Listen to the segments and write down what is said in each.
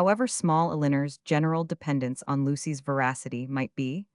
However small Elinor's general dependence on Lucy's veracity might be,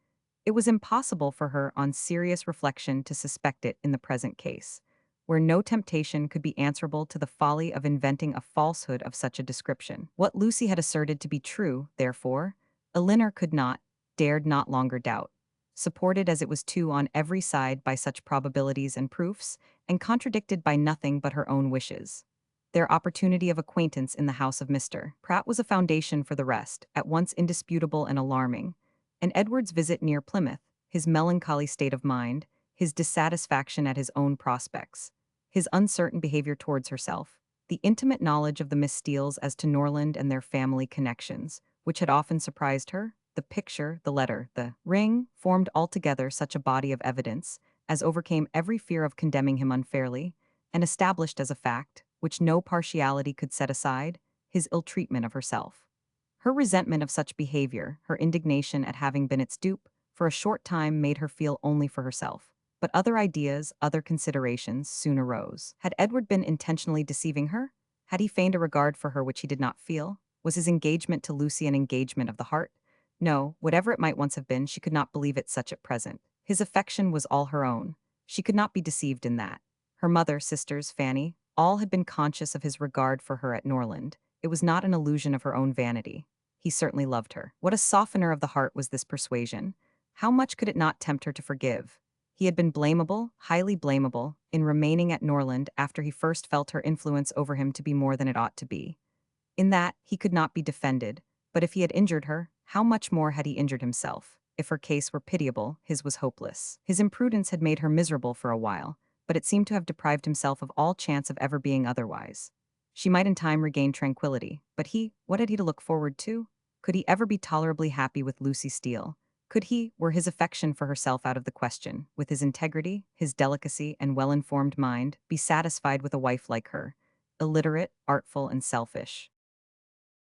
it was impossible for her on serious reflection to suspect it in the present case, where no temptation could be answerable to the folly of inventing a falsehood of such a description. What Lucy had asserted to be true, therefore, Elinor could not, dared not longer doubt. Supported as it was too on every side by such probabilities and proofs, and contradicted by nothing but her own wishes. Their opportunity of acquaintance in the house of Mr. Pratt was a foundation for the rest, at once indisputable and alarming, and Edward's visit near Plymouth, his melancholy state of mind, his dissatisfaction at his own prospects, his uncertain behavior towards herself, the intimate knowledge of the Miss Steeles as to Norland and their family connections, which had often surprised her, the picture, the letter, the ring, formed altogether such a body of evidence as overcame every fear of condemning him unfairly, and established as a fact, which no partiality could set aside, his ill-treatment of herself. Her resentment of such behavior, her indignation at having been its dupe, for a short time made her feel only for herself. But other ideas, other considerations, soon arose. Had Edward been intentionally deceiving her? Had he feigned a regard for her which he did not feel? Was his engagement to Lucy an engagement of the heart? No, whatever it might once have been, she could not believe it such at present. His affection was all her own. She could not be deceived in that. Her mother, sisters, Fanny, all had been conscious of his regard for her at Norland. It was not an illusion of her own vanity. He certainly loved her. What a softener of the heart was this persuasion! How much could it not tempt her to forgive? He had been blamable, highly blamable, in remaining at Norland after he first felt her influence over him to be more than it ought to be. In that, he could not be defended, but if he had injured her, how much more had he injured himself? If her case were pitiable, his was hopeless. His imprudence had made her miserable for a while, but it seemed to have deprived himself of all chance of ever being otherwise. She might in time regain tranquility, but he, what had he to look forward to? Could he ever be tolerably happy with Lucy Steele? Could he, were his affection for herself out of the question, with his integrity, his delicacy, and well-informed mind, be satisfied with a wife like her, illiterate, artful, and selfish?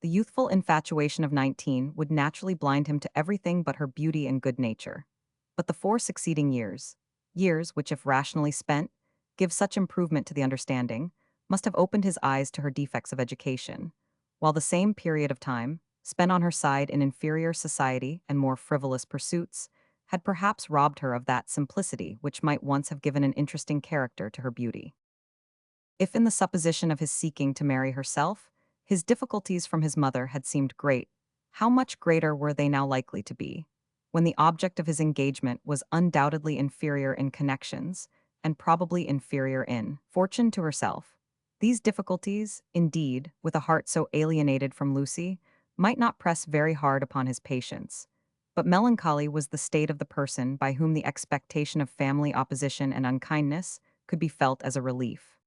The youthful infatuation of 19 would naturally blind him to everything but her beauty and good nature. But the 4 succeeding years, years which, if rationally spent, give such improvement to the understanding, must have opened his eyes to her defects of education, while the same period of time, spent on her side in inferior society and more frivolous pursuits, had perhaps robbed her of that simplicity which might once have given an interesting character to her beauty. If in the supposition of his seeking to marry herself, his difficulties from his mother had seemed great, how much greater were they now likely to be, when the object of his engagement was undoubtedly inferior in connections, and probably inferior in fortune to herself. These difficulties, indeed, with a heart so alienated from Lucy, might not press very hard upon his patience, but melancholy was the state of the person by whom the expectation of family opposition and unkindness could be felt as a relief.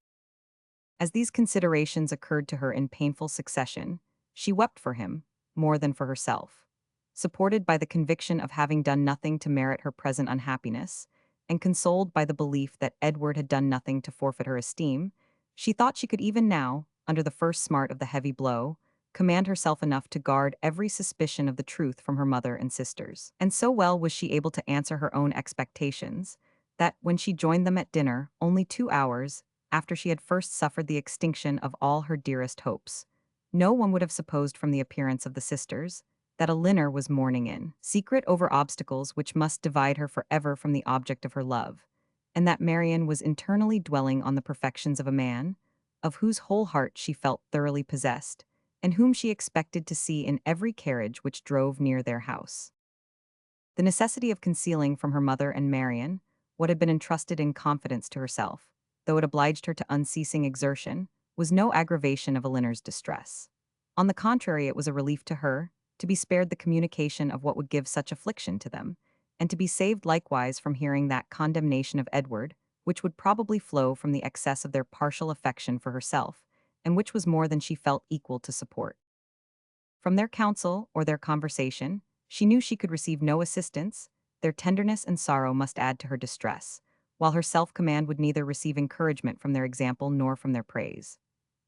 As these considerations occurred to her in painful succession, she wept for him, more than for herself. Supported by the conviction of having done nothing to merit her present unhappiness, and consoled by the belief that Edward had done nothing to forfeit her esteem, she thought she could even now, under the first smart of the heavy blow, command herself enough to guard every suspicion of the truth from her mother and sisters. And so well was she able to answer her own expectations, that, when she joined them at dinner, only 2 hours after she had first suffered the extinction of all her dearest hopes, no one would have supposed from the appearance of the sisters that Elinor was mourning in secret over obstacles which must divide her forever from the object of her love, and that Marianne was internally dwelling on the perfections of a man, of whose whole heart she felt thoroughly possessed, and whom she expected to see in every carriage which drove near their house. The necessity of concealing from her mother and Marianne what had been entrusted in confidence to herself, though it obliged her to unceasing exertion, was no aggravation of Elinor's distress. On the contrary, it was a relief to her to be spared the communication of what would give such affliction to them, and to be saved likewise from hearing that condemnation of Edward, which would probably flow from the excess of their partial affection for herself, and which was more than she felt equal to support. From their counsel or their conversation, she knew she could receive no assistance. Their tenderness and sorrow must add to her distress, while her self-command would neither receive encouragement from their example nor from their praise.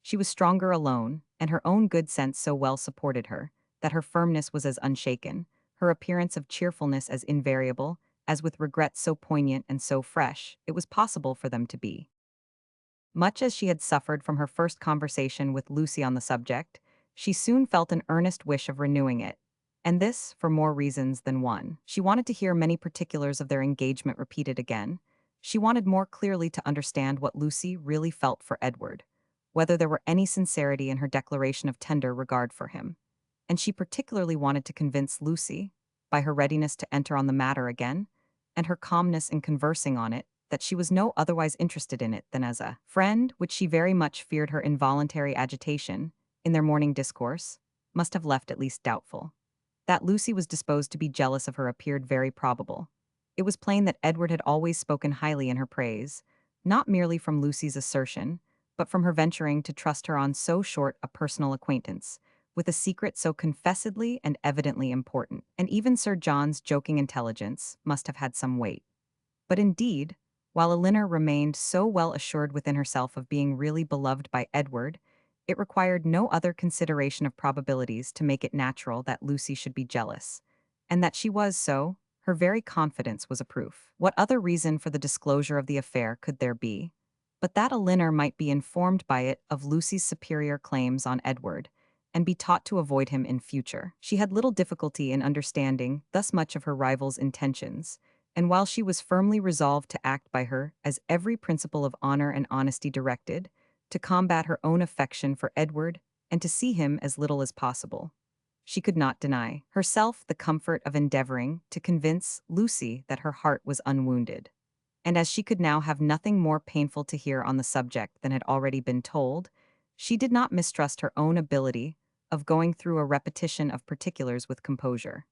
She was stronger alone, and her own good sense so well supported her, that her firmness was as unshaken, her appearance of cheerfulness as invariable, as with regret so poignant and so fresh, it was possible for them to be. Much as she had suffered from her first conversation with Lucy on the subject, She soon felt an earnest wish of renewing it, and this for more reasons than one. She wanted to hear many particulars of their engagement repeated again. She wanted more clearly to understand what Lucy really felt for Edward, whether there were any sincerity in her declaration of tender regard for him. And she particularly wanted to convince Lucy, by her readiness to enter on the matter again, and her calmness in conversing on it, that she was no otherwise interested in it than as a friend, which she very much feared her involuntary agitation, in their morning discourse, must have left at least doubtful. That Lucy was disposed to be jealous of her appeared very probable. It was plain that Edward had always spoken highly in her praise, not merely from Lucy's assertion, but from her venturing to trust her on so short a personal acquaintance, with a secret so confessedly and evidently important. And even Sir John's joking intelligence must have had some weight. But indeed, while Elinor remained so well assured within herself of being really beloved by Edward, it required no other consideration of probabilities to make it natural that Lucy should be jealous. And that she was so, her very confidence was a proof. What other reason for the disclosure of the affair could there be? But that Elinor might be informed by it of Lucy's superior claims on Edward, and be taught to avoid him in future. She had little difficulty in understanding thus much of her rival's intentions, and while she was firmly resolved to act by her as every principle of honor and honesty directed, to combat her own affection for Edward, and to see him as little as possible, she could not deny herself the comfort of endeavoring to convince Lucy that her heart was unwounded. And as she could now have nothing more painful to hear on the subject than had already been told, she did not mistrust her own ability of going through a repetition of particulars with composure.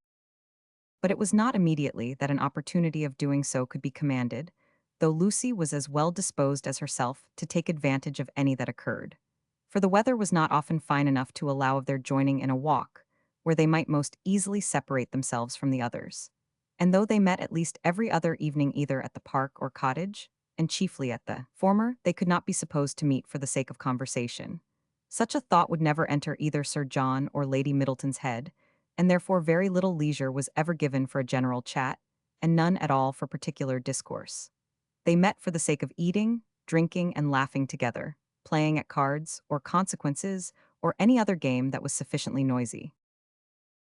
But it was not immediately that an opportunity of doing so could be commanded, though Lucy was as well disposed as herself to take advantage of any that occurred. For the weather was not often fine enough to allow of their joining in a walk, where they might most easily separate themselves from the others. And though they met at least every other evening either at the park or cottage, and chiefly at the former, they could not be supposed to meet for the sake of conversation. Such a thought would never enter either Sir John or Lady Middleton's head, and therefore very little leisure was ever given for a general chat, and none at all for particular discourse. They met for the sake of eating, drinking, and laughing together, playing at cards, or consequences, or any other game that was sufficiently noisy.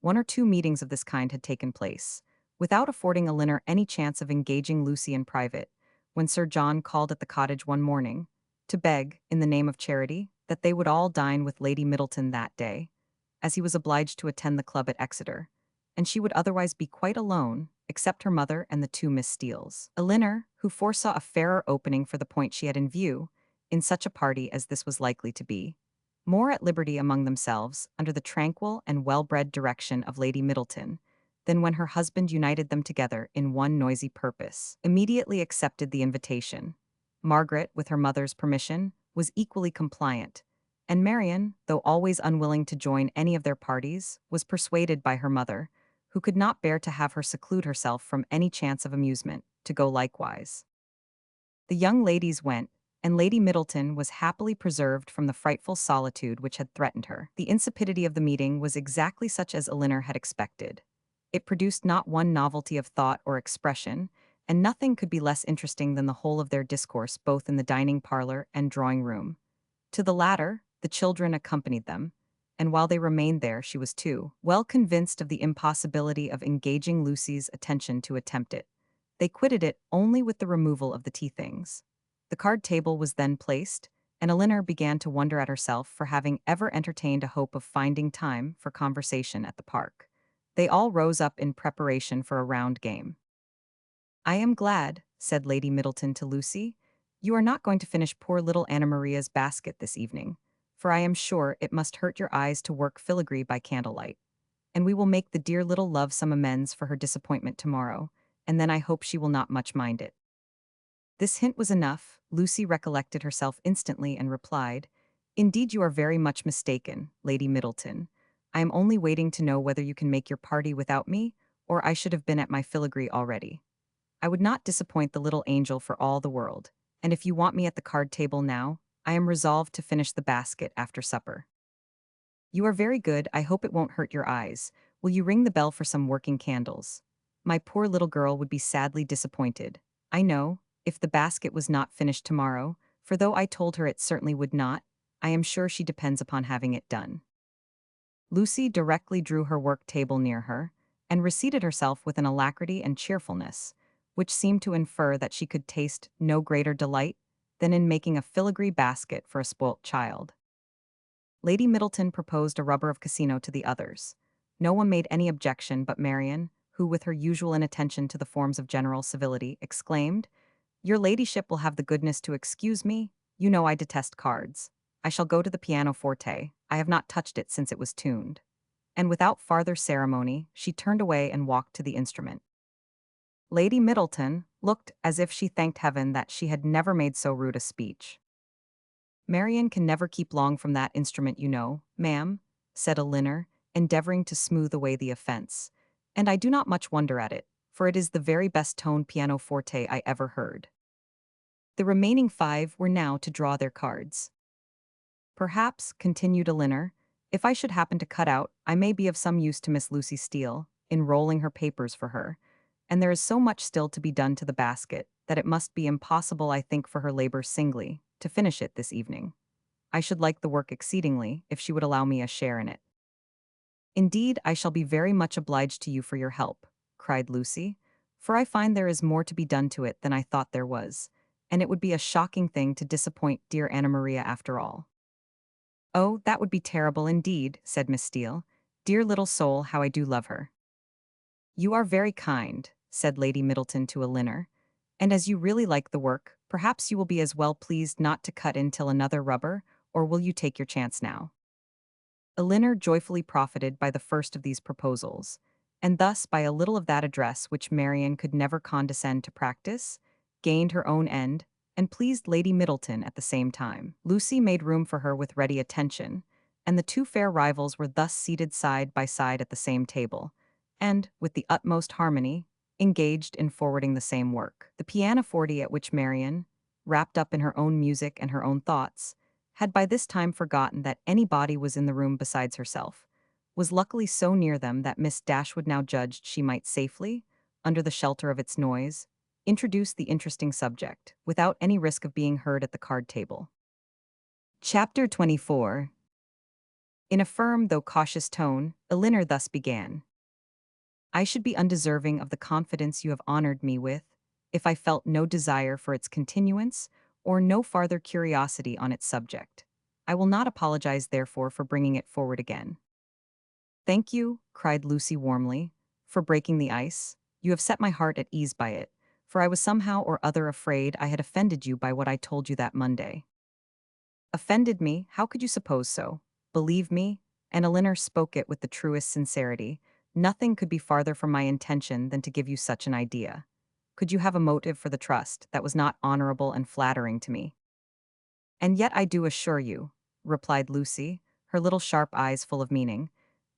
One or two meetings of this kind had taken place, without affording Elinor any chance of engaging Lucy in private, when Sir John called at the cottage one morning, to beg, in the name of charity, that they would all dine with Lady Middleton that day, as he was obliged to attend the club at Exeter, and she would otherwise be quite alone, except her mother and the two Miss Steeles. Elinor, who foresaw a fairer opening for the point she had in view, in such a party as this was likely to be, more at liberty among themselves, under the tranquil and well-bred direction of Lady Middleton, than when her husband united them together in one noisy purpose, immediately accepted the invitation. Margaret, with her mother's permission, was equally compliant, and Marianne, though always unwilling to join any of their parties, was persuaded by her mother, who could not bear to have her seclude herself from any chance of amusement, to go likewise. The young ladies went, and Lady Middleton was happily preserved from the frightful solitude which had threatened her. The insipidity of the meeting was exactly such as Elinor had expected. It produced not one novelty of thought or expression, and nothing could be less interesting than the whole of their discourse both in the dining parlor and drawing-room. To the latter, the children accompanied them, and while they remained there she was too well convinced of the impossibility of engaging Lucy's attention to attempt it. They quitted it only with the removal of the tea-things. The card table was then placed, and Elinor began to wonder at herself for having ever entertained a hope of finding time for conversation at the park. They all rose up in preparation for a round game. "I am glad," said Lady Middleton to Lucy, "you are not going to finish poor little Anna Maria's basket this evening, for I am sure it must hurt your eyes to work filigree by candlelight. And we will make the dear little love some amends for her disappointment tomorrow, and then I hope she will not much mind it." This hint was enough. Lucy recollected herself instantly and replied, "Indeed you are very much mistaken, Lady Middleton. I am only waiting to know whether you can make your party without me, or I should have been at my filigree already. I would not disappoint the little angel for all the world, and if you want me at the card table now, I am resolved to finish the basket after supper." "You are very good, I hope it won't hurt your eyes. Will you ring the bell for some working candles? My poor little girl would be sadly disappointed, I know, if the basket was not finished tomorrow, for though I told her it certainly would not, I am sure she depends upon having it done." Lucy directly drew her work table near her and reseated herself with an alacrity and cheerfulness, which seemed to infer that she could taste no greater delight than in making a filigree basket for a spoilt child. Lady Middleton proposed a rubber of casino to the others. No one made any objection but Marianne, who, with her usual inattention to the forms of general civility, exclaimed, "Your ladyship will have the goodness to excuse me. You know I detest cards. I shall go to the pianoforte. I have not touched it since it was tuned." And without farther ceremony, she turned away and walked to the instrument. Lady Middleton looked as if she thanked heaven that she had never made so rude a speech. "Marian can never keep long from that instrument, you know, ma'am," said Elinor, endeavoring to smooth away the offense. "And I do not much wonder at it, for it is the very best toned pianoforte I ever heard." The remaining 5 were now to draw their cards. "Perhaps," continued Elinor, "if I should happen to cut out, I may be of some use to Miss Lucy Steele, in rolling her papers for her, and there is so much still to be done to the basket, that it must be impossible, I think, for her labor singly, to finish it this evening. I should like the work exceedingly, if she would allow me a share in it." "Indeed, I shall be very much obliged to you for your help," cried Lucy, "for I find there is more to be done to it than I thought there was, and it would be a shocking thing to disappoint dear Anna Maria after all." "Oh, that would be terrible indeed," said Miss Steele. "Dear little soul, how I do love her." "You are very kind," said Lady Middleton to Elinor, "and as you really like the work, perhaps you will be as well pleased not to cut in till another rubber, or will you take your chance now?" Elinor joyfully profited by the first of these proposals, and thus by a little of that address which Marian could never condescend to practice, gained her own end, and pleased Lady Middleton at the same time. Lucy made room for her with ready attention, and the 2 fair rivals were thus seated side by side at the same table, and, with the utmost harmony, engaged in forwarding the same work. The pianoforte at which Marian, wrapped up in her own music and her own thoughts, had by this time forgotten that any body was in the room besides herself, was luckily so near them that Miss Dashwood now judged she might safely, under the shelter of its noise, introduce the interesting subject, without any risk of being heard at the card table. Chapter 24. In a firm though cautious tone, Elinor thus began. "I should be undeserving of the confidence you have honored me with, if I felt no desire for its continuance, or no farther curiosity on its subject. I will not apologize, therefore, for bringing it forward again." "Thank you," cried Lucy warmly, "for breaking the ice. You have set my heart at ease by it, for I was somehow or other afraid I had offended you by what I told you that Monday." "Offended me? How could you suppose so? Believe me," and Elinor spoke it with the truest sincerity, "nothing could be farther from my intention than to give you such an idea. Could you have a motive for the trust that was not honorable and flattering to me?" "And yet I do assure you," replied Lucy, her little sharp eyes full of meaning,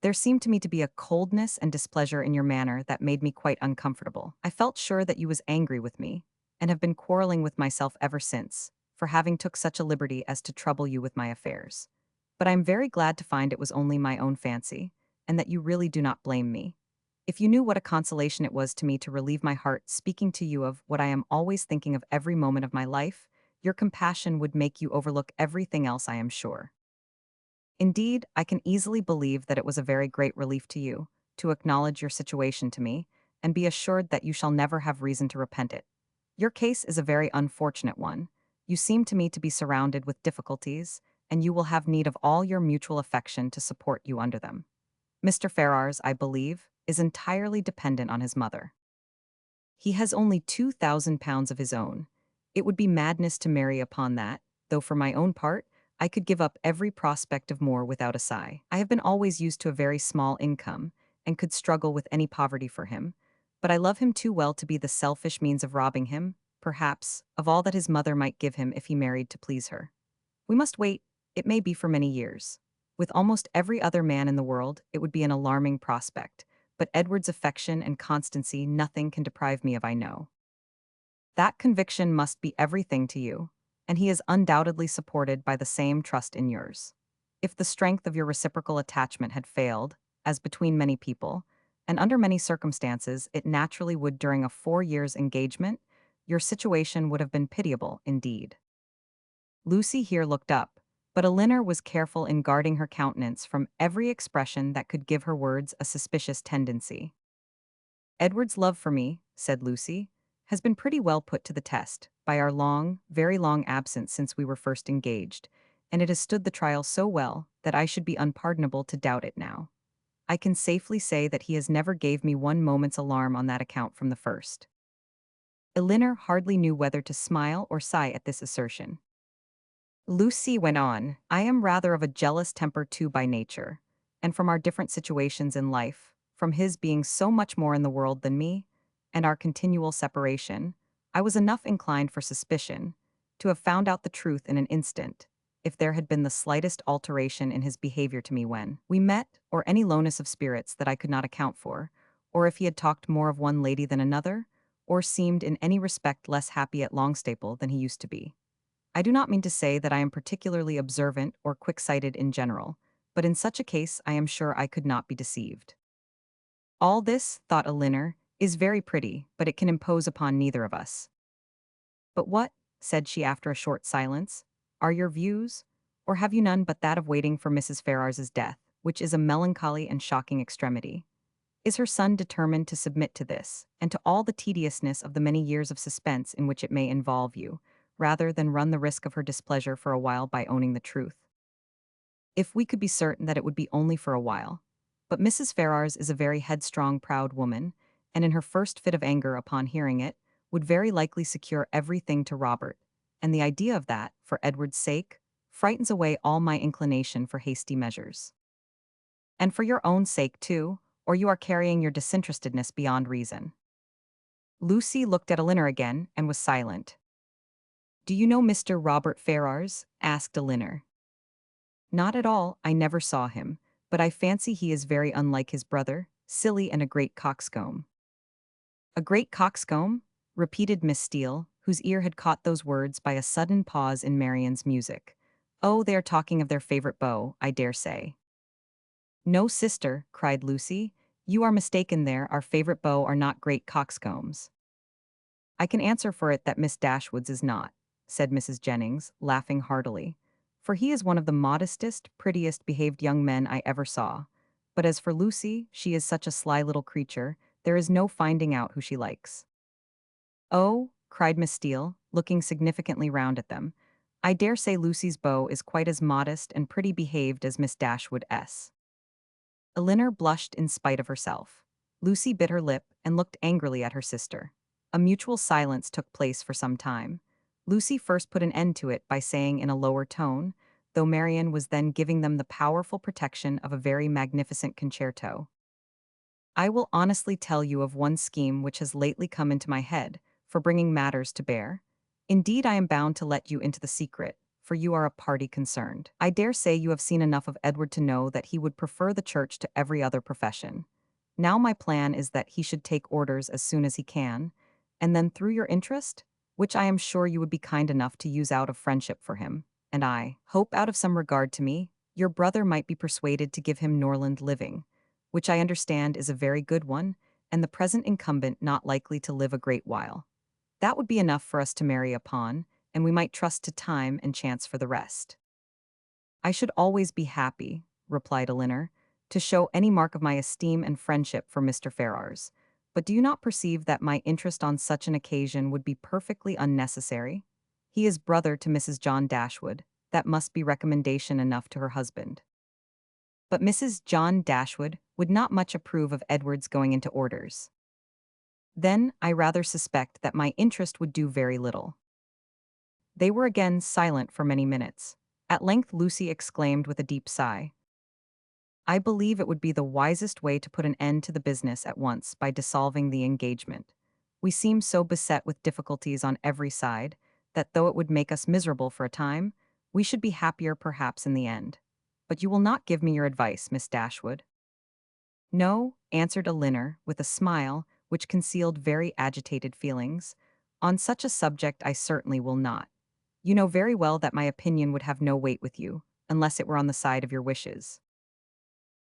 "there seemed to me to be a coldness and displeasure in your manner that made me quite uncomfortable. I felt sure that you was angry with me, and have been quarreling with myself ever since, for having took such a liberty as to trouble you with my affairs. But I am very glad to find it was only my own fancy, and that you really do not blame me. If you knew what a consolation it was to me to relieve my heart speaking to you of what I am always thinking of every moment of my life, your compassion would make you overlook everything else, I am sure. Indeed, I can easily believe that it was a very great relief to you, to acknowledge your situation to me, and be assured that you shall never have reason to repent it. Your case is a very unfortunate one. You seem to me to be surrounded with difficulties, and you will have need of all your mutual affection to support you under them. Mr. Ferrars, I believe, is entirely dependent on his mother. He has only £2,000 of his own. It would be madness to marry upon that, though for my own part, I could give up every prospect of more without a sigh. I have been always used to a very small income, and could struggle with any poverty for him, but I love him too well to be the selfish means of robbing him, perhaps, of all that his mother might give him if he married to please her. We must wait, it may be for many years. With almost every other man in the world, it would be an alarming prospect, but Edward's affection and constancy nothing can deprive me of, I know. That conviction must be everything to you, and he is undoubtedly supported by the same trust in yours. If the strength of your reciprocal attachment had failed, as between many people, and under many circumstances it naturally would during a 4 years' engagement, your situation would have been pitiable indeed." Lucy here looked up, But Elinor was careful in guarding her countenance from every expression that could give her words a suspicious tendency. Edward's love for me, said Lucy, has been pretty well put to the test by our long, very long absence since we were first engaged, and it has stood the trial so well that I should be unpardonable to doubt it now. I can safely say that he has never gave me one moment's alarm on that account from the first. Elinor hardly knew whether to smile or sigh at this assertion. Lucy went on, I am rather of a jealous temper too by nature, and from our different situations in life, from his being so much more in the world than me, and our continual separation, I was enough inclined for suspicion, to have found out the truth in an instant, if there had been the slightest alteration in his behavior to me when we met, or any lowness of spirits that I could not account for, or if he had talked more of one lady than another, or seemed in any respect less happy at Longstaple than he used to be. I do not mean to say that I am particularly observant or quick-sighted in general, but in such a case I am sure I could not be deceived. All this, thought Elinor, is very pretty, but it can impose upon neither of us. But what, said she after a short silence, are your views, or have you none but that of waiting for Mrs. Ferrars's death, which is a melancholy and shocking extremity? Is her son determined to submit to this, and to all the tediousness of the many years of suspense in which it may involve you, rather than run the risk of her displeasure for a while by owning the truth? If we could be certain that it would be only for a while. But Mrs. Ferrars is a very headstrong, proud woman, and in her first fit of anger upon hearing it, would very likely secure everything to Robert, and the idea of that, for Edward's sake, frightens away all my inclination for hasty measures. And for your own sake, too, or you are carrying your disinterestedness beyond reason. Lucy looked at Elinor again and was silent. Do you know Mr. Robert Ferrars? Asked Elinor. Not at all, I never saw him, but I fancy he is very unlike his brother, silly and a great coxcomb. A great coxcomb? Repeated Miss Steele, whose ear had caught those words by a sudden pause in Marianne's music. Oh, they are talking of their favorite beau, I dare say. No, sister, cried Lucy, you are mistaken there, our favorite beaux are not great coxcombs. I can answer for it that Miss Dashwood's is not, said Mrs. Jennings, laughing heartily, for he is one of the modestest, prettiest behaved young men I ever saw. But as for Lucy, she is such a sly little creature, there is no finding out who she likes. Oh, cried Miss Steele, looking significantly round at them, I dare say Lucy's beau is quite as modest and pretty behaved as Miss Dashwood's. Elinor blushed in spite of herself. Lucy bit her lip and looked angrily at her sister. A mutual silence took place for some time. Lucy first put an end to it by saying in a lower tone, though Marianne was then giving them the powerful protection of a very magnificent concerto. I will honestly tell you of one scheme which has lately come into my head, for bringing matters to bear. Indeed, I am bound to let you into the secret, for you are a party concerned. I dare say you have seen enough of Edward to know that he would prefer the church to every other profession. Now my plan is that he should take orders as soon as he can, and then through your interest, which I am sure you would be kind enough to use out of friendship for him, and I hope out of some regard to me, your brother might be persuaded to give him Norland living, which I understand is a very good one, and the present incumbent not likely to live a great while. That would be enough for us to marry upon, and we might trust to time and chance for the rest. I should always be happy, replied Elinor, to show any mark of my esteem and friendship for Mr. Ferrars. But do you not perceive that my interest on such an occasion would be perfectly unnecessary? He is brother to Mrs. John Dashwood. That must be recommendation enough to her husband. But Mrs. John Dashwood would not much approve of Edward's going into orders. Then I rather suspect that my interest would do very little. They were again silent for many minutes. At length Lucy exclaimed with a deep sigh, I believe it would be the wisest way to put an end to the business at once by dissolving the engagement. We seem so beset with difficulties on every side, that though it would make us miserable for a time, we should be happier perhaps in the end. But you will not give me your advice, Miss Dashwood. No, answered Elinor, with a smile, which concealed very agitated feelings. On such a subject I certainly will not. You know very well that my opinion would have no weight with you, unless it were on the side of your wishes.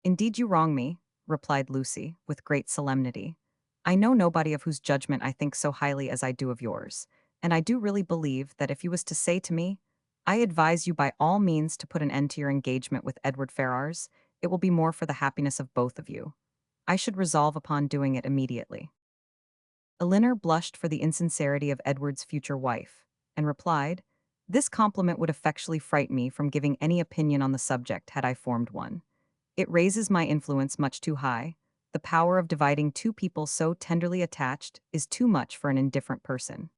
Indeed you wrong me, replied Lucy, with great solemnity. I know nobody of whose judgment I think so highly as I do of yours, and I do really believe that if you was to say to me, I advise you by all means to put an end to your engagement with Edward Ferrars. It will be more for the happiness of both of you. I should resolve upon doing it immediately." Elinor blushed for the insincerity of Edward's future wife, and replied, "This compliment would effectually frighten me from giving any opinion on the subject had I formed one. It raises my influence much too high. The power of dividing two people so tenderly attached is too much for an indifferent person."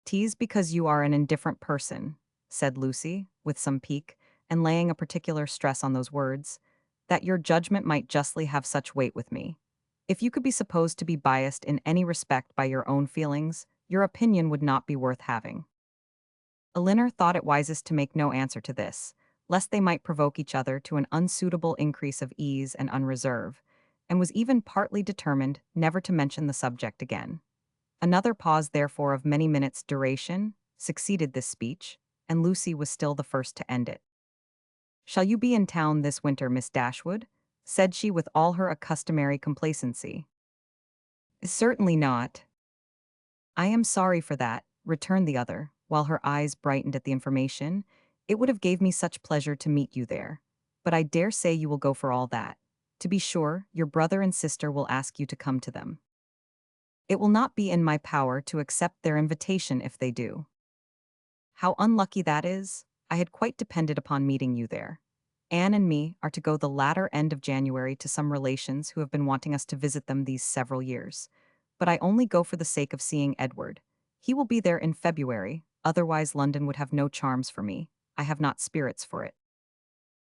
"'Tis because you are an indifferent person," said Lucy, with some pique, and laying a particular stress on those words, "that your judgment might justly have such weight with me. If you could be supposed to be biased in any respect by your own feelings, your opinion would not be worth having." Elinor thought it wisest to make no answer to this, lest they might provoke each other to an unsuitable increase of ease and unreserve, and was even partly determined never to mention the subject again. Another pause, therefore, of many minutes' duration, succeeded this speech, and Lucy was still the first to end it. "Shall you be in town this winter, Miss Dashwood?" said she with all her customary complacency. "Certainly not." "I am sorry for that," returned the other, while her eyes brightened at the information. "It would have gave me such pleasure to meet you there. But I dare say you will go for all that. To be sure, your brother and sister will ask you to come to them. It will not be in my power to accept their invitation if they do." "How unlucky that is! I had quite depended upon meeting you there. Anne and me are to go the latter end of January to some relations who have been wanting us to visit them these several years. But I only go for the sake of seeing Edward. He will be there in February, otherwise London would have no charms for me. I have not spirits for it."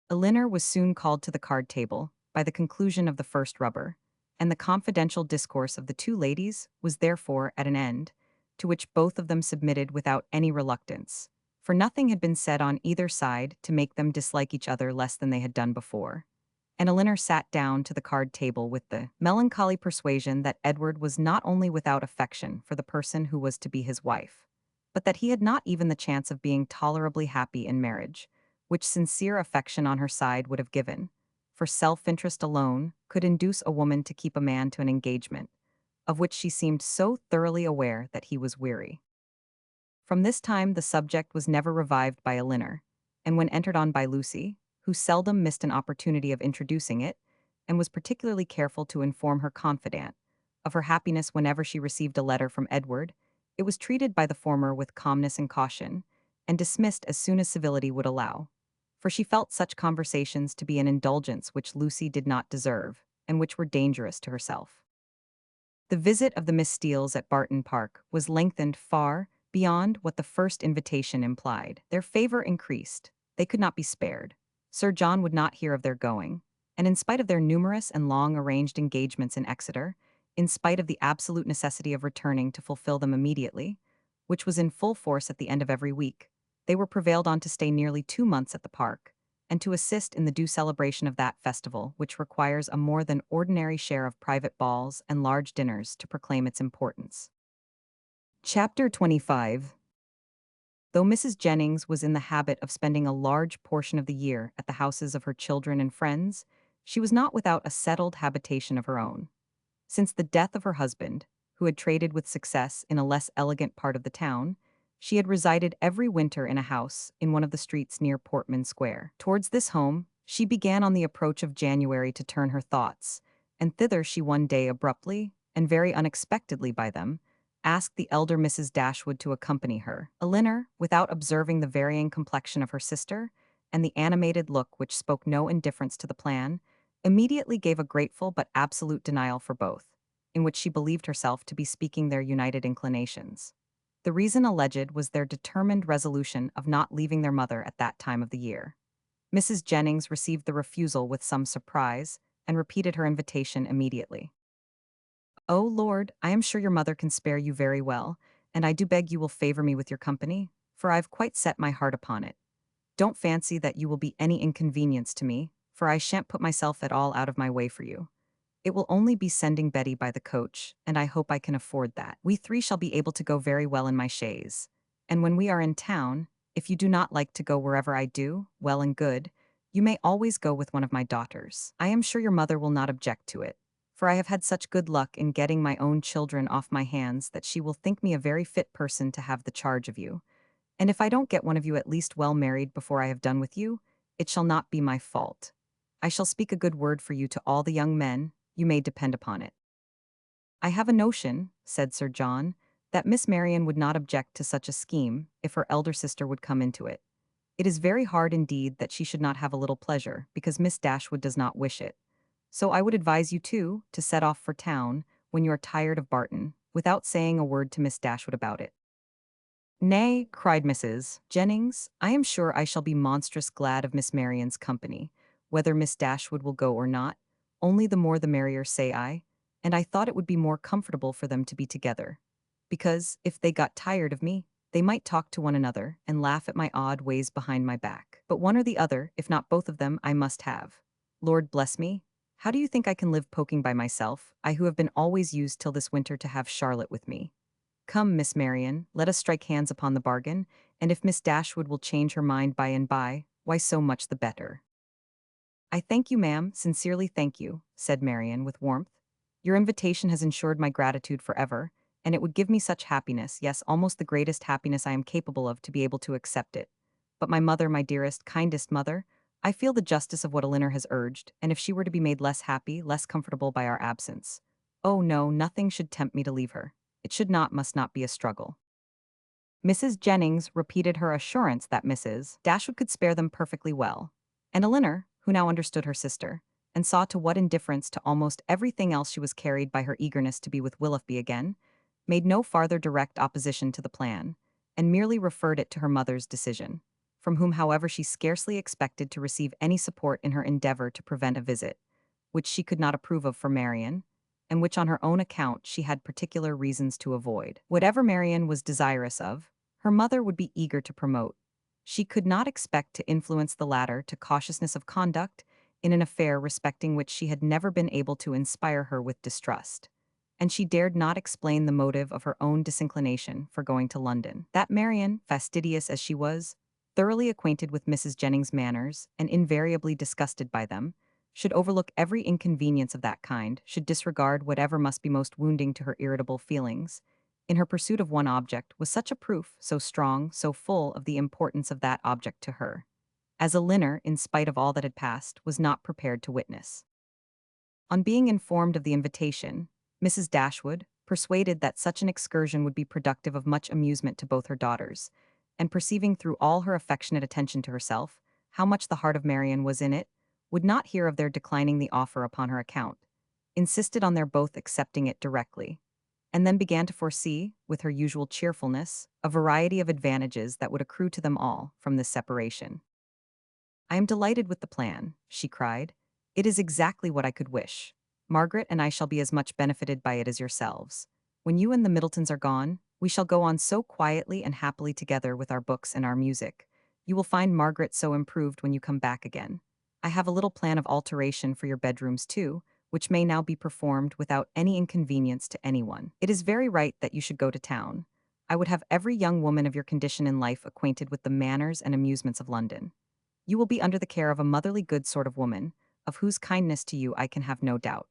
Elinor was soon called to the card table, by the conclusion of the first rubber, and the confidential discourse of the two ladies was therefore at an end, to which both of them submitted without any reluctance, for nothing had been said on either side to make them dislike each other less than they had done before. And Elinor sat down to the card table with the melancholy persuasion that Edward was not only without affection for the person who was to be his wife, but that he had not even the chance of being tolerably happy in marriage, which sincere affection on her side would have given, for self-interest alone could induce a woman to keep a man to an engagement, of which she seemed so thoroughly aware that he was weary. From this time the subject was never revived by Elinor, and when entered on by Lucy, who seldom missed an opportunity of introducing it, and was particularly careful to inform her confidant of her happiness whenever she received a letter from Edward, it was treated by the former with calmness and caution, and dismissed as soon as civility would allow, for she felt such conversations to be an indulgence which Lucy did not deserve, and which were dangerous to herself. The visit of the Miss Steeles at Barton Park was lengthened far beyond what the first invitation implied. Their favor increased. They could not be spared. Sir John would not hear of their going, and in spite of their numerous and long-arranged engagements in Exeter, in spite of the absolute necessity of returning to fulfill them immediately, which was in full force at the end of every week, they were prevailed on to stay nearly 2 months at the park, and to assist in the due celebration of that festival which requires a more than ordinary share of private balls and large dinners to proclaim its importance. Chapter 25. Though Mrs. Jennings was in the habit of spending a large portion of the year at the houses of her children and friends, she was not without a settled habitation of her own. Since the death of her husband, who had traded with success in a less elegant part of the town, she had resided every winter in a house in one of the streets near Portman Square. Towards this home, she began on the approach of January to turn her thoughts, and thither she one day abruptly, and very unexpectedly by them, asked the elder Mrs. Dashwood to accompany her. Elinor, without observing the varying complexion of her sister, and the animated look which spoke no indifference to the plan, immediately gave a grateful but absolute denial for both, in which she believed herself to be speaking their united inclinations. The reason alleged was their determined resolution of not leaving their mother at that time of the year. Mrs. Jennings received the refusal with some surprise, and repeated her invitation immediately. "Oh, Lord, I am sure your mother can spare you very well, and I do beg you will favor me with your company, for I've quite set my heart upon it. Don't fancy that you will be any inconvenience to me, for I shan't put myself at all out of my way for you. It will only be sending Betty by the coach, and I hope I can afford that. We three shall be able to go very well in my chaise. And when we are in town, if you do not like to go wherever I do, well and good, you may always go with one of my daughters. I am sure your mother will not object to it, for I have had such good luck in getting my own children off my hands that she will think me a very fit person to have the charge of you. And if I don't get one of you at least well married before I have done with you, it shall not be my fault. I shall speak a good word for you to all the young men, you may depend upon it. I have a notion, said Sir John, that Miss Marian would not object to such a scheme if her elder sister would come into it. It is very hard indeed that she should not have a little pleasure, because Miss Dashwood does not wish it. So I would advise you, too, to set off for town when you are tired of Barton, without saying a word to Miss Dashwood about it. Nay, cried Mrs. Jennings, I am sure I shall be monstrous glad of Miss Marian's company, whether Miss Dashwood will go or not, only the more the merrier, say I, and I thought it would be more comfortable for them to be together. Because, if they got tired of me, they might talk to one another and laugh at my odd ways behind my back. But one or the other, if not both of them, I must have. Lord bless me, how do you think I can live poking by myself, I who have been always used till this winter to have Charlotte with me? Come, Miss Marian, let us strike hands upon the bargain, and if Miss Dashwood will change her mind by and by, why so much the better. I thank you, ma'am, sincerely thank you, said Marian with warmth. Your invitation has ensured my gratitude forever, and it would give me such happiness, yes, almost the greatest happiness I am capable of, to be able to accept it. But my mother, my dearest, kindest mother, I feel the justice of what Elinor has urged, and if she were to be made less happy, less comfortable by our absence. Oh no, nothing should tempt me to leave her. It should not, must not be a struggle. Mrs. Jennings repeated her assurance that Mrs. Dashwood could spare them perfectly well, and Elinor, who now understood her sister, and saw to what indifference to almost everything else she was carried by her eagerness to be with Willoughby again, made no farther direct opposition to the plan, and merely referred it to her mother's decision, from whom however she scarcely expected to receive any support in her endeavour to prevent a visit, which she could not approve of for Marian, and which on her own account she had particular reasons to avoid. Whatever Marian was desirous of, her mother would be eager to promote. She could not expect to influence the latter to cautiousness of conduct in an affair respecting which she had never been able to inspire her with distrust, and she dared not explain the motive of her own disinclination for going to London. That Marian, fastidious as she was, thoroughly acquainted with Mrs. Jennings' manners, and invariably disgusted by them, should overlook every inconvenience of that kind, should disregard whatever must be most wounding to her irritable feelings, in her pursuit of one object, was such a proof, so strong, so full of the importance of that object to her, as Elinor, in spite of all that had passed, was not prepared to witness. On being informed of the invitation, Mrs. Dashwood, persuaded that such an excursion would be productive of much amusement to both her daughters, and perceiving through all her affectionate attention to herself how much the heart of Marian was in it, would not hear of their declining the offer upon her account, insisted on their both accepting it directly, and then began to foresee, with her usual cheerfulness, a variety of advantages that would accrue to them all from this separation. I am delighted with the plan, she cried. It is exactly what I could wish. Margaret and I shall be as much benefited by it as yourselves. When you and the Middletons are gone, we shall go on so quietly and happily together with our books and our music. You will find Margaret so improved when you come back again. I have a little plan of alteration for your bedrooms too, which may now be performed without any inconvenience to anyone. It is very right that you should go to town. I would have every young woman of your condition in life acquainted with the manners and amusements of London. You will be under the care of a motherly good sort of woman, of whose kindness to you I can have no doubt.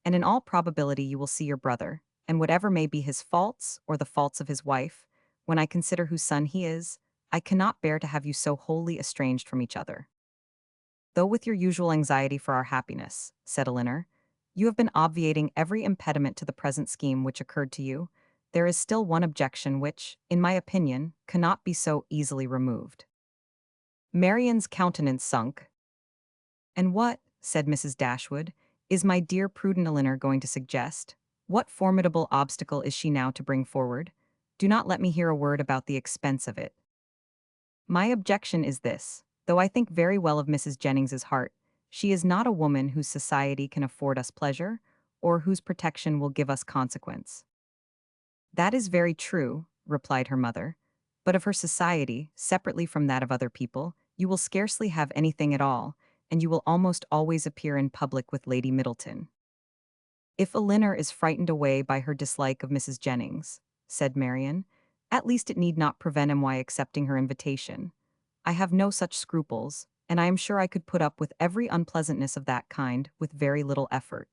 And in all probability you will see your brother, and whatever may be his faults or the faults of his wife, when I consider whose son he is, I cannot bear to have you so wholly estranged from each other. Though with your usual anxiety for our happiness, said Elinor, you have been obviating every impediment to the present scheme which occurred to you, there is still one objection which, in my opinion, cannot be so easily removed. Marian's countenance sunk. And what, said Mrs. Dashwood, is my dear prudent Elinor going to suggest? What formidable obstacle is she now to bring forward? Do not let me hear a word about the expense of it. My objection is this: though I think very well of Mrs. Jennings's heart, she is not a woman whose society can afford us pleasure, or whose protection will give us consequence. That is very true, replied her mother, but of her society, separately from that of other people, you will scarcely have anything at all, and you will almost always appear in public with Lady Middleton. If Elinor is frightened away by her dislike of Mrs. Jennings, said Marian, at least it need not prevent him my accepting her invitation. I have no such scruples, and I am sure I could put up with every unpleasantness of that kind with very little effort.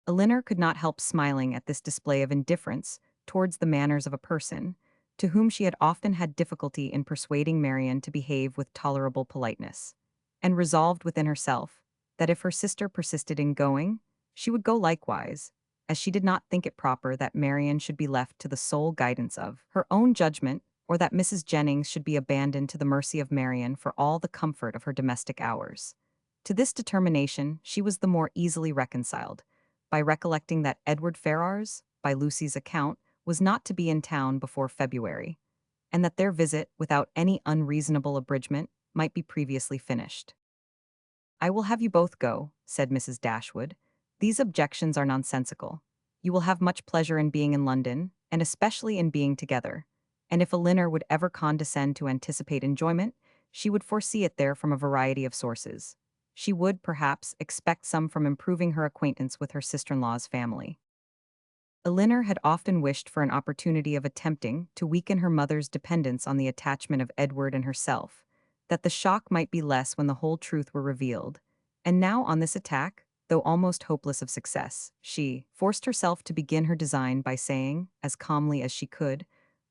Elinor could not help smiling at this display of indifference towards the manners of a person, to whom she had often had difficulty in persuading Marianne to behave with tolerable politeness, and resolved within herself that if her sister persisted in going, she would go likewise, as she did not think it proper that Marianne should be left to the sole guidance of her own judgment, or that Mrs. Jennings should be abandoned to the mercy of Marianne for all the comfort of her domestic hours. To this determination she was the more easily reconciled, by recollecting that Edward Ferrars, by Lucy's account, was not to be in town before February, and that their visit, without any unreasonable abridgment, might be previously finished. "I will have you both go," said Mrs. Dashwood. "These objections are nonsensical. You will have much pleasure in being in London, and especially in being together. And if Elinor would ever condescend to anticipate enjoyment, she would foresee it there from a variety of sources. She would, perhaps, expect some from improving her acquaintance with her sister-in-law's family." Elinor had often wished for an opportunity of attempting to weaken her mother's dependence on the attachment of Edward and herself, that the shock might be less when the whole truth were revealed. And now on this attack, though almost hopeless of success, she forced herself to begin her design by saying, as calmly as she could,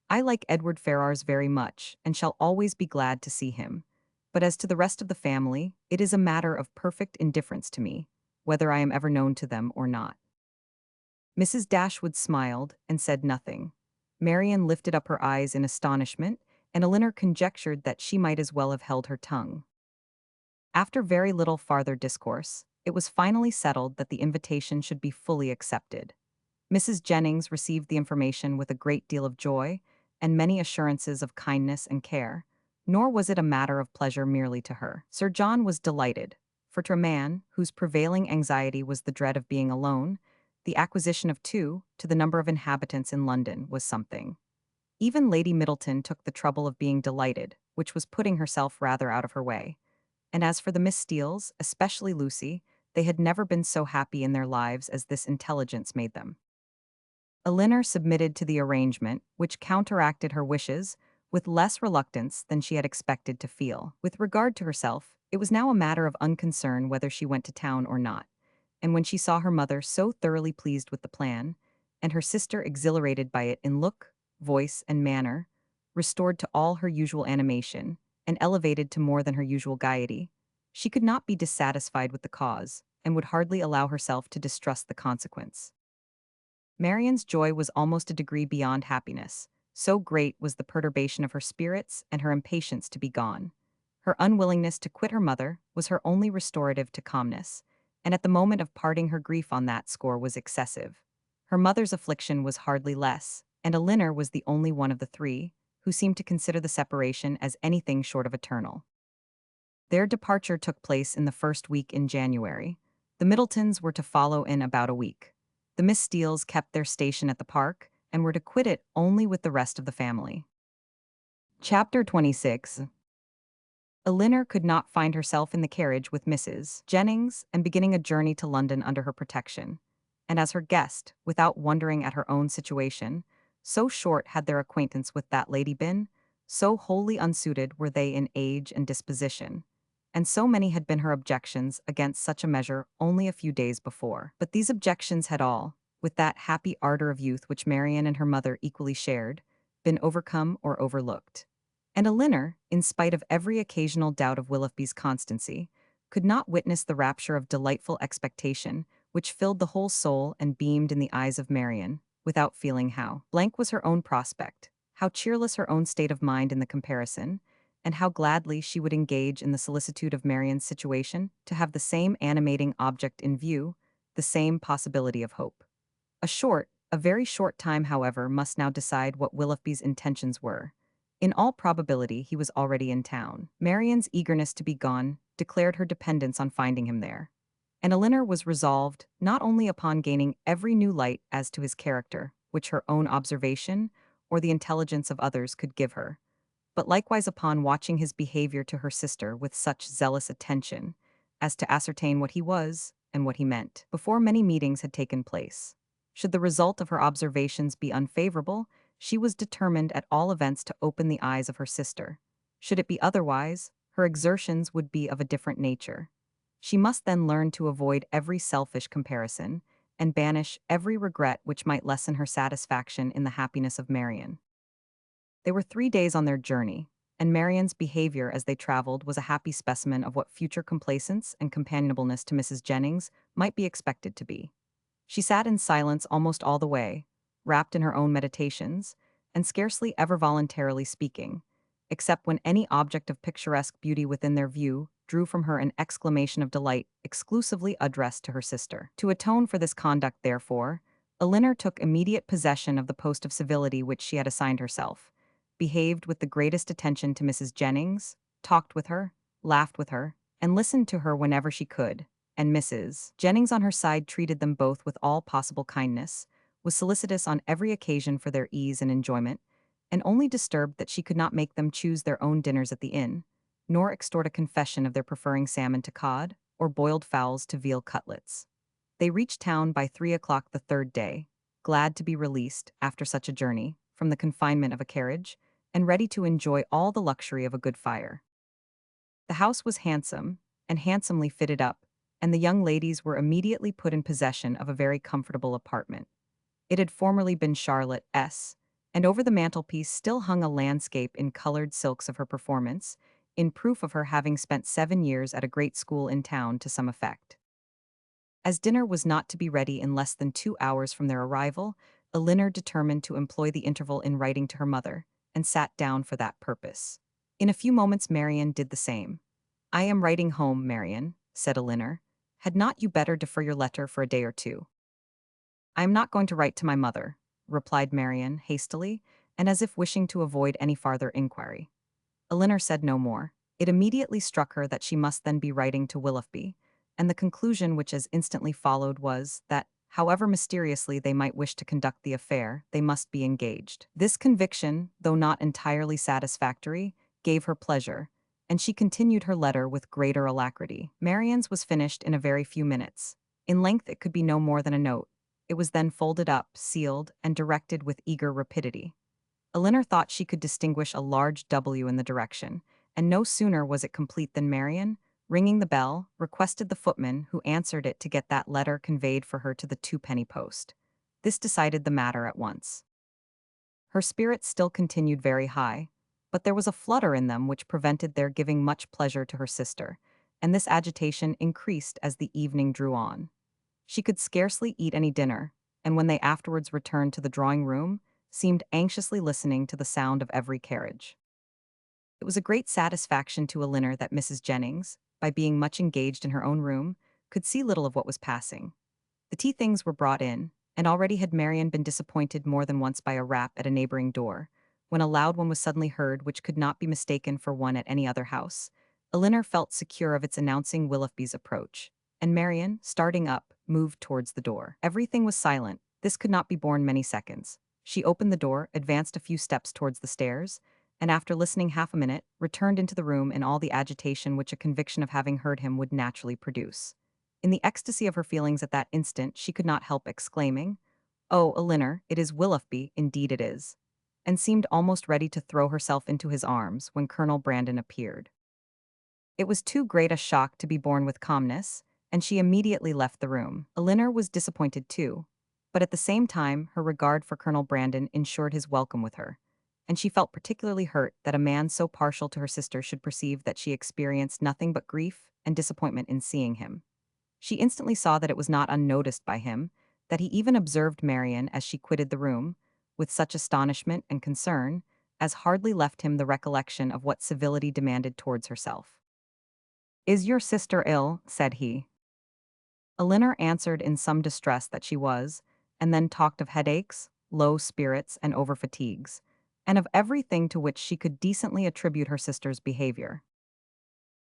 "I like Edward Ferrars very much, and shall always be glad to see him. But as to the rest of the family, it is a matter of perfect indifference to me, whether I am ever known to them or not." Mrs. Dashwood smiled and said nothing. Marianne lifted up her eyes in astonishment, and Elinor conjectured that she might as well have held her tongue. After very little farther discourse, it was finally settled that the invitation should be fully accepted. Mrs. Jennings received the information with a great deal of joy, and many assurances of kindness and care, nor was it a matter of pleasure merely to her. Sir John was delighted, for to a man whose prevailing anxiety was the dread of being alone, the acquisition of two, to the number of inhabitants in London, was something. Even Lady Middleton took the trouble of being delighted, which was putting herself rather out of her way. And as for the Miss Steeles, especially Lucy, they had never been so happy in their lives as this intelligence made them. Elinor submitted to the arrangement, which counteracted her wishes, with less reluctance than she had expected to feel. With regard to herself, it was now a matter of unconcern whether she went to town or not, and when she saw her mother so thoroughly pleased with the plan, and her sister exhilarated by it in look, voice, and manner, restored to all her usual animation, and elevated to more than her usual gaiety, she could not be dissatisfied with the cause, and would hardly allow herself to distrust the consequence. Marianne's joy was almost a degree beyond happiness, so great was the perturbation of her spirits and her impatience to be gone. Her unwillingness to quit her mother was her only restorative to calmness, and at the moment of parting her grief on that score was excessive. Her mother's affliction was hardly less, and Elinor was the only one of the three who seemed to consider the separation as anything short of eternal. Their departure took place in the first week in January. The Middletons were to follow in about a week. The Miss Steeles kept their station at the park, and were to quit it only with the rest of the family. Chapter 26. Elinor could not find herself in the carriage with Mrs. Jennings, and beginning a journey to London under her protection. And as her guest, without wondering at her own situation, so short had their acquaintance with that lady been, so wholly unsuited were they in age and disposition, and so many had been her objections against such a measure only a few days before. But these objections had all, with that happy ardor of youth which Marianne and her mother equally shared, been overcome or overlooked. And Elinor, in spite of every occasional doubt of Willoughby's constancy, could not witness the rapture of delightful expectation which filled the whole soul and beamed in the eyes of Marianne, without feeling how blank was her own prospect, how cheerless her own state of mind in the comparison, and how gladly she would engage in the solicitude of Marianne's situation to have the same animating object in view, the same possibility of hope. A very short time, however, must now decide what Willoughby's intentions were. In all probability he was already in town. Marianne's eagerness to be gone declared her dependence on finding him there, and Elinor was resolved not only upon gaining every new light as to his character, which her own observation or the intelligence of others could give her, but likewise upon watching his behavior to her sister with such zealous attention as to ascertain what he was and what he meant, before many meetings had taken place. Should the result of her observations be unfavorable, she was determined at all events to open the eyes of her sister. Should it be otherwise, her exertions would be of a different nature. She must then learn to avoid every selfish comparison, and banish every regret which might lessen her satisfaction in the happiness of Marianne. They were 3 days on their journey, and Marian's behavior as they traveled was a happy specimen of what future complacence and companionableness to Mrs. Jennings might be expected to be. She sat in silence almost all the way, wrapped in her own meditations, and scarcely ever voluntarily speaking, except when any object of picturesque beauty within their view drew from her an exclamation of delight exclusively addressed to her sister. To atone for this conduct, therefore, Elinor took immediate possession of the post of civility which she had assigned herself, behaved with the greatest attention to Mrs. Jennings, talked with her, laughed with her, and listened to her whenever she could, and Mrs. Jennings on her side treated them both with all possible kindness, was solicitous on every occasion for their ease and enjoyment, and only disturbed that she could not make them choose their own dinners at the inn, nor extort a confession of their preferring salmon to cod, or boiled fowls to veal cutlets. They reached town by 3 o'clock the third day, glad to be released, after such a journey, from the confinement of a carriage, and ready to enjoy all the luxury of a good fire. The house was handsome, and handsomely fitted up, and the young ladies were immediately put in possession of a very comfortable apartment. It had formerly been Charlotte's, and over the mantelpiece still hung a landscape in colored silks of her performance, in proof of her having spent 7 years at a great school in town to some effect. As dinner was not to be ready in less than 2 hours from their arrival, Elinor determined to employ the interval in writing to her mother, and sat down for that purpose. In a few moments Marianne did the same. "I am writing home, Marianne," said Elinor. "Had not you better defer your letter for a day or two?" "I am not going to write to my mother," replied Marianne hastily, and as if wishing to avoid any farther inquiry. Elinor said no more. It immediately struck her that she must then be writing to Willoughby, and the conclusion which as instantly followed was that, however mysteriously they might wish to conduct the affair, they must be engaged. This conviction, though not entirely satisfactory, gave her pleasure, and she continued her letter with greater alacrity. Marianne's was finished in a very few minutes. In length it could be no more than a note. It was then folded up, sealed, and directed with eager rapidity. Elinor thought she could distinguish a large W in the direction, and no sooner was it complete than Marianne, ringing the bell, requested the footman who answered it to get that letter conveyed for her to the twopenny post. This decided the matter at once. Her spirits still continued very high, but there was a flutter in them which prevented their giving much pleasure to her sister, and this agitation increased as the evening drew on. She could scarcely eat any dinner, and when they afterwards returned to the drawing-room, seemed anxiously listening to the sound of every carriage. It was a great satisfaction to Elinor that Mrs. Jennings, by being much engaged in her own room, could see little of what was passing. The tea things were brought in, and already had Marianne been disappointed more than once by a rap at a neighboring door, when a loud one was suddenly heard which could not be mistaken for one at any other house. Elinor felt secure of its announcing Willoughby's approach, and Marianne, starting up, moved towards the door. Everything was silent. This could not be borne many seconds. She opened the door, advanced a few steps towards the stairs, and after listening half a minute, returned into the room in all the agitation which a conviction of having heard him would naturally produce. In the ecstasy of her feelings at that instant, she could not help exclaiming, "Oh, Elinor, it is Willoughby, indeed it is," and seemed almost ready to throw herself into his arms when Colonel Brandon appeared. It was too great a shock to be borne with calmness, and she immediately left the room. Elinor was disappointed too, but at the same time her regard for Colonel Brandon ensured his welcome with her, and she felt particularly hurt that a man so partial to her sister should perceive that she experienced nothing but grief and disappointment in seeing him. She instantly saw that it was not unnoticed by him, that he even observed Marianne as she quitted the room, with such astonishment and concern, as hardly left him the recollection of what civility demanded towards herself. "Is your sister ill?" said he. Elinor answered in some distress that she was, and then talked of headaches, low spirits, and over-fatigues, and of everything to which she could decently attribute her sister's behavior.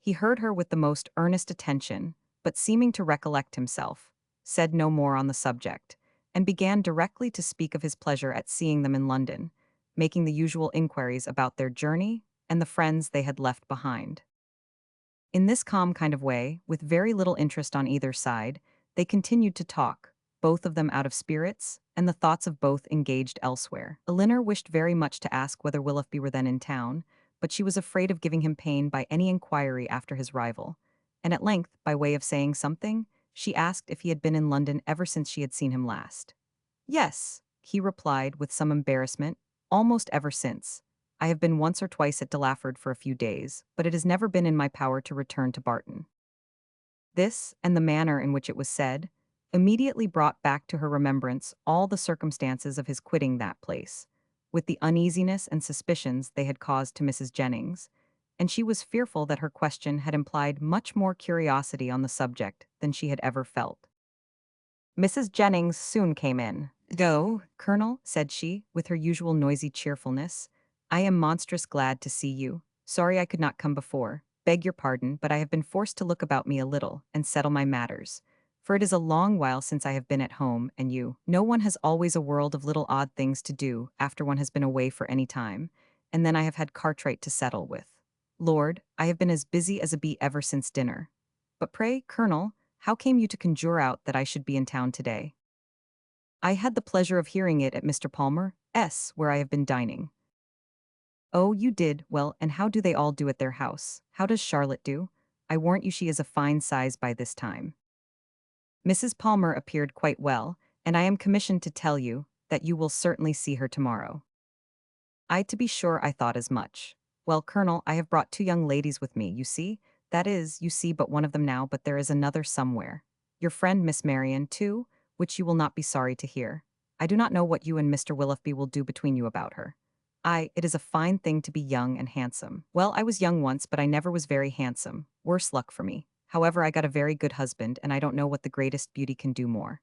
He heard her with the most earnest attention, but seeming to recollect himself, said no more on the subject, and began directly to speak of his pleasure at seeing them in London, making the usual inquiries about their journey and the friends they had left behind. In this calm kind of way, with very little interest on either side, they continued to talk, both of them out of spirits, and the thoughts of both engaged elsewhere. Elinor wished very much to ask whether Willoughby were then in town, but she was afraid of giving him pain by any inquiry after his arrival, and at length, by way of saying something, she asked if he had been in London ever since she had seen him last. "Yes," he replied with some embarrassment, "almost ever since. I have been once or twice at Delaford for a few days, but it has never been in my power to return to Barton." This, and the manner in which it was said, immediately brought back to her remembrance all the circumstances of his quitting that place, with the uneasiness and suspicions they had caused to Mrs. Jennings, and she was fearful that her question had implied much more curiosity on the subject than she had ever felt. Mrs. Jennings soon came in. "Go, Colonel," said she, with her usual noisy cheerfulness. "I am monstrous glad to see you. Sorry I could not come before. Beg your pardon, but I have been forced to look about me a little and settle my matters. For it is a long while since I have been at home, and you. No one has always a world of little odd things to do after one has been away for any time, and then I have had Cartwright to settle with. Lord, I have been as busy as a bee ever since dinner. But pray, Colonel, how came you to conjure out that I should be in town today?" "I had the pleasure of hearing it at Mr. Palmer's, where I have been dining." "Oh, you did? Well, and how do they all do at their house? How does Charlotte do? I warrant you she is a fine size by this time." "Mrs. Palmer appeared quite well, and I am commissioned to tell you that you will certainly see her tomorrow." "I to be sure I thought as much. Well, Colonel, I have brought two young ladies with me, you see. That is, you see but one of them now, but there is another somewhere. Your friend Miss Marianne, too, which you will not be sorry to hear. I do not know what you and Mr. Willoughby will do between you about her. It is a fine thing to be young and handsome. Well, I was young once, but I never was very handsome. Worse luck for me. However, I got a very good husband, and I don't know what the greatest beauty can do more.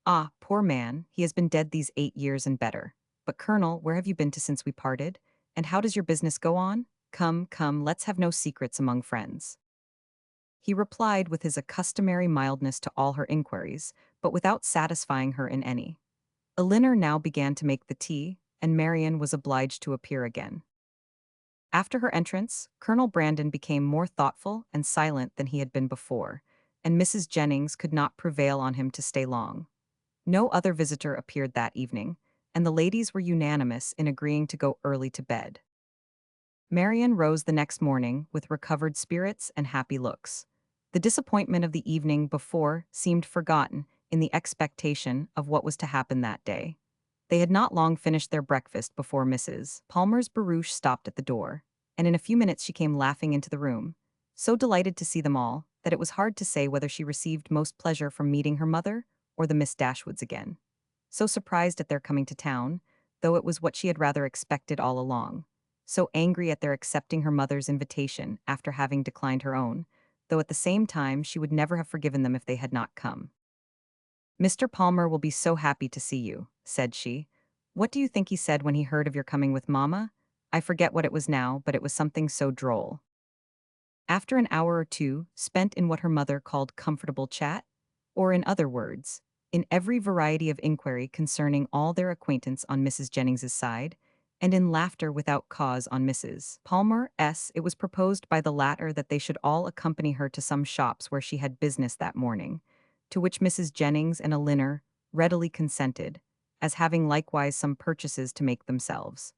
Ah, poor man, he has been dead these 8 years and better. But, Colonel, where have you been to since we parted? And how does your business go on? Come, come, let's have no secrets among friends." He replied with his customary mildness to all her inquiries, but without satisfying her in any. Elinor now began to make the tea, and Marianne was obliged to appear again. After her entrance, Colonel Brandon became more thoughtful and silent than he had been before, and Mrs. Jennings could not prevail on him to stay long. No other visitor appeared that evening, and the ladies were unanimous in agreeing to go early to bed. Marian rose the next morning with recovered spirits and happy looks. The disappointment of the evening before seemed forgotten in the expectation of what was to happen that day. They had not long finished their breakfast before Mrs. Palmer's barouche stopped at the door, and in a few minutes she came laughing into the room, so delighted to see them all that it was hard to say whether she received most pleasure from meeting her mother or the Miss Dashwoods again. So surprised at their coming to town, though it was what she had rather expected all along. So angry at their accepting her mother's invitation after having declined her own, though at the same time she would never have forgiven them if they had not come. "Mr. Palmer will be so happy to see you," said she. "What do you think he said when he heard of your coming with mamma? I forget what it was now, but it was something so droll." After an hour or two spent in what her mother called comfortable chat, or in other words, in every variety of inquiry concerning all their acquaintance on Mrs. Jennings's side, and in laughter without cause on Mrs. Palmer's, it was proposed by the latter that they should all accompany her to some shops where she had business that morning, to which Mrs. Jennings and Elinor readily consented, as having likewise some purchases to make themselves.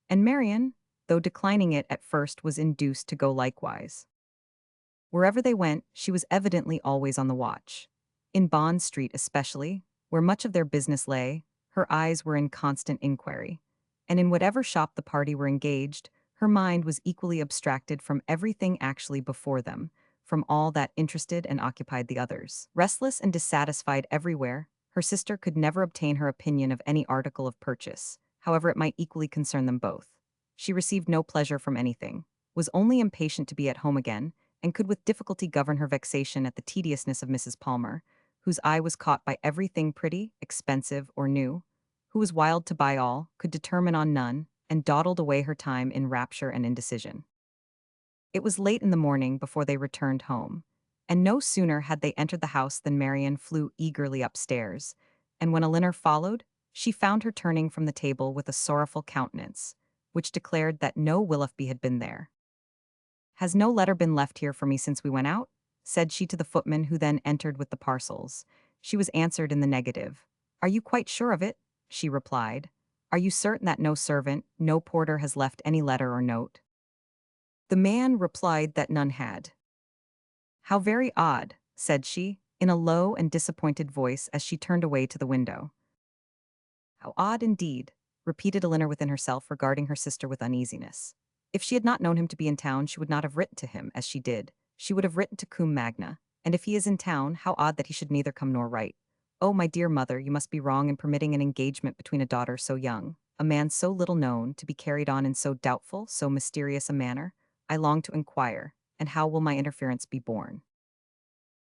And Marian, though declining it at first, was induced to go likewise. Wherever they went, she was evidently always on the watch. In Bond Street especially, where much of their business lay, her eyes were in constant inquiry. And in whatever shop the party were engaged, her mind was equally abstracted from everything actually before them, from all that interested and occupied the others. Restless and dissatisfied everywhere, her sister could never obtain her opinion of any article of purchase, however it might equally concern them both. She received no pleasure from anything, was only impatient to be at home again, and could with difficulty govern her vexation at the tediousness of Mrs. Palmer, whose eye was caught by everything pretty, expensive, or new, who was wild to buy all, could determine on none, and dawdled away her time in rapture and indecision. It was late in the morning before they returned home, and no sooner had they entered the house than Marian flew eagerly upstairs, and when Elinor followed, she found her turning from the table with a sorrowful countenance, which declared that no Willoughby had been there. "Has no letter been left here for me since we went out?" said she to the footman who then entered with the parcels. She was answered in the negative. "Are you quite sure of it?" she replied. "Are you certain that no servant, no porter has left any letter or note?" The man replied that none had. "How very odd," said she, in a low and disappointed voice as she turned away to the window. "How odd indeed. repeated Elinor within herself, regarding her sister with uneasiness. If she had not known him to be in town, she would not have written to him as she did. She would have written to cum magna. And if he is in town, how odd that he should neither come nor write. Oh, my dear mother, you must be wrong in permitting an engagement between a daughter so young, a man so little known, to be carried on in so doubtful, so mysterious a manner. I long to inquire, and how will my interference be borne?